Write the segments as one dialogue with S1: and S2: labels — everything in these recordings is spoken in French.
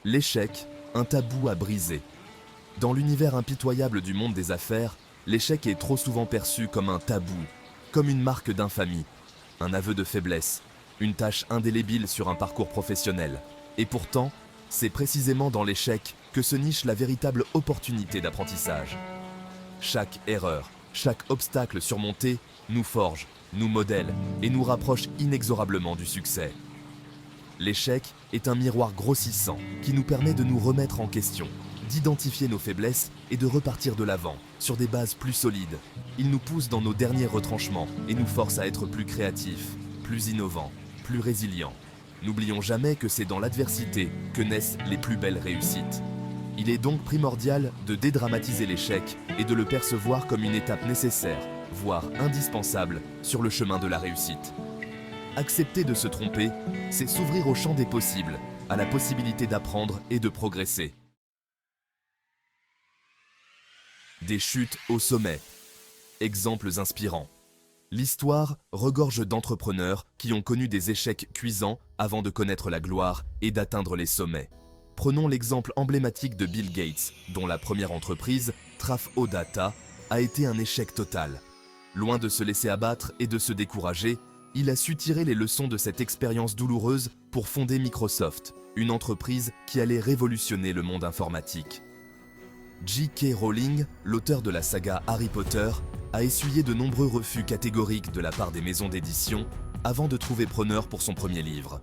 S1: L'échec, un tabou à briser. Dans l'univers impitoyable du monde des affaires, l'échec est trop souvent perçu comme un tabou, comme une marque d'infamie, un aveu de faiblesse, une tâche indélébile sur un parcours professionnel. Et pourtant, c'est précisément dans l'échec que se niche la véritable opportunité d'apprentissage. Chaque erreur, chaque obstacle surmonté nous forge, nous modèle et nous rapproche inexorablement du succès. L'échec est un miroir grossissant qui nous permet de nous remettre en question, d'identifier nos faiblesses et de repartir de l'avant, sur des bases plus solides. Il nous pousse dans nos derniers retranchements et nous force à être plus créatifs, plus innovants, plus résilients. N'oublions jamais que c'est dans l'adversité que naissent les plus belles réussites. Il est donc primordial de dédramatiser l'échec et de le percevoir comme une étape nécessaire, voire indispensable, sur le chemin de la réussite. Accepter de se tromper, c'est s'ouvrir au champ des possibles, à la possibilité d'apprendre et de progresser. Des chutes au sommet. Exemples inspirants. L'histoire regorge d'entrepreneurs qui ont connu des échecs cuisants avant de connaître la gloire et d'atteindre les sommets. Prenons l'exemple emblématique de Bill Gates, dont la première entreprise, Traf-O-Data, a été un échec total. Loin de se laisser abattre et de se décourager, il a su tirer les leçons de cette expérience douloureuse pour fonder Microsoft, une entreprise qui allait révolutionner le monde informatique. J.K. Rowling, l'auteur de la saga Harry Potter, a essuyé de nombreux refus catégoriques de la part des maisons d'édition avant de trouver preneur pour son premier livre.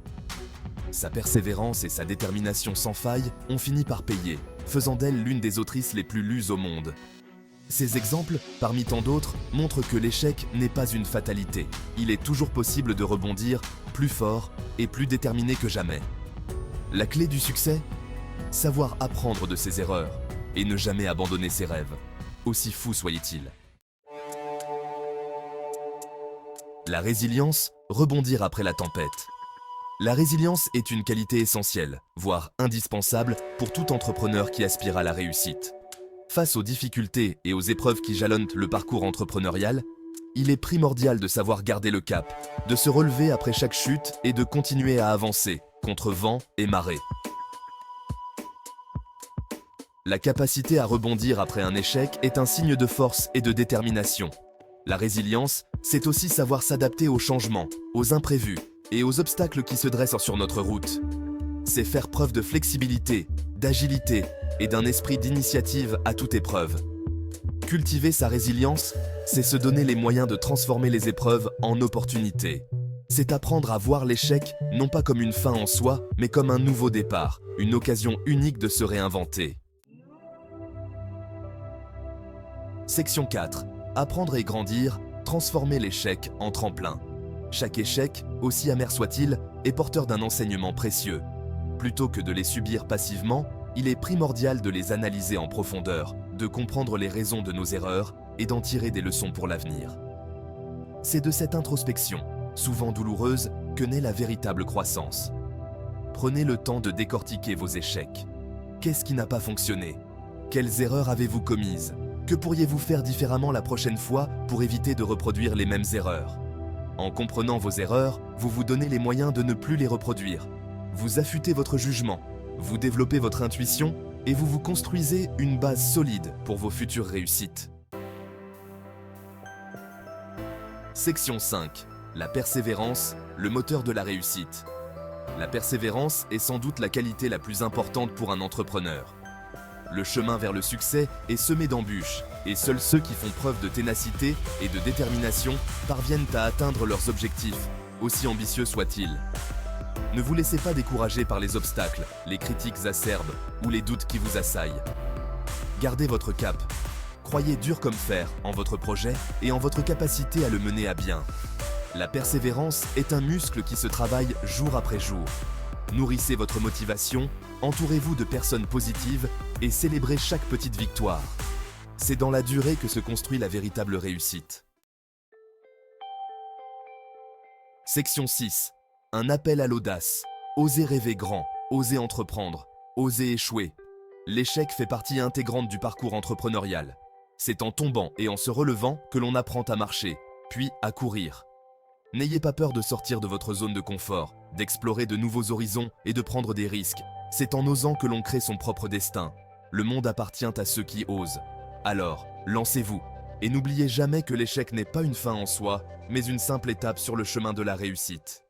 S1: Sa persévérance et sa détermination sans faille ont fini par payer, faisant d'elle l'une des autrices les plus lues au monde. Ces exemples, parmi tant d'autres, montrent que l'échec n'est pas une fatalité. Il est toujours possible de rebondir plus fort et plus déterminé que jamais. La clé du succès ? Savoir apprendre de ses erreurs et ne jamais abandonner ses rêves, aussi fous soient-ils. La résilience, rebondir après la tempête. La résilience est une qualité essentielle, voire indispensable pour tout entrepreneur qui aspire à la réussite. Face aux difficultés et aux épreuves qui jalonnent le parcours entrepreneurial, il est primordial de savoir garder le cap, de se relever après chaque chute et de continuer à avancer, contre vent et marée. La capacité à rebondir après un échec est un signe de force et de détermination. La résilience, c'est aussi savoir s'adapter aux changements, aux imprévus et aux obstacles qui se dressent sur notre route. C'est faire preuve de flexibilité, d'agilité et d'un esprit d'initiative à toute épreuve. Cultiver sa résilience, c'est se donner les moyens de transformer les épreuves en opportunités. C'est apprendre à voir l'échec non pas comme une fin en soi, mais comme un nouveau départ, une occasion unique de se réinventer. Section 4. Apprendre et grandir, transformer l'échec en tremplin. Chaque échec, aussi amer soit-il, est porteur d'un enseignement précieux. Plutôt que de les subir passivement, il est primordial de les analyser en profondeur, de comprendre les raisons de nos erreurs et d'en tirer des leçons pour l'avenir. C'est de cette introspection, souvent douloureuse, que naît la véritable croissance. Prenez le temps de décortiquer vos échecs. Qu'est-ce qui n'a pas fonctionné? Quelles erreurs avez-vous commises? Que pourriez-vous faire différemment la prochaine fois pour éviter de reproduire les mêmes erreurs? En comprenant vos erreurs, vous vous donnez les moyens de ne plus les reproduire. Vous affûtez votre jugement, vous développez votre intuition et vous vous construisez une base solide pour vos futures réussites. Section 5. La persévérance, le moteur de la réussite. La persévérance est sans doute la qualité la plus importante pour un entrepreneur. Le chemin vers le succès est semé d'embûches et seuls ceux qui font preuve de ténacité et de détermination parviennent à atteindre leurs objectifs, aussi ambitieux soient-ils. Ne vous laissez pas décourager par les obstacles, les critiques acerbes ou les doutes qui vous assaillent. Gardez votre cap. Croyez dur comme fer en votre projet et en votre capacité à le mener à bien. La persévérance est un muscle qui se travaille jour après jour. Nourrissez votre motivation, entourez-vous de personnes positives et célébrez chaque petite victoire. C'est dans la durée que se construit la véritable réussite. Section 6. Un appel à l'audace. Osez rêver grand, osez entreprendre, osez échouer. L'échec fait partie intégrante du parcours entrepreneurial. C'est en tombant et en se relevant que l'on apprend à marcher, puis à courir. N'ayez pas peur de sortir de votre zone de confort, d'explorer de nouveaux horizons et de prendre des risques. C'est en osant que l'on crée son propre destin. Le monde appartient à ceux qui osent. Alors, lancez-vous. Et n'oubliez jamais que l'échec n'est pas une fin en soi, mais une simple étape sur le chemin de la réussite.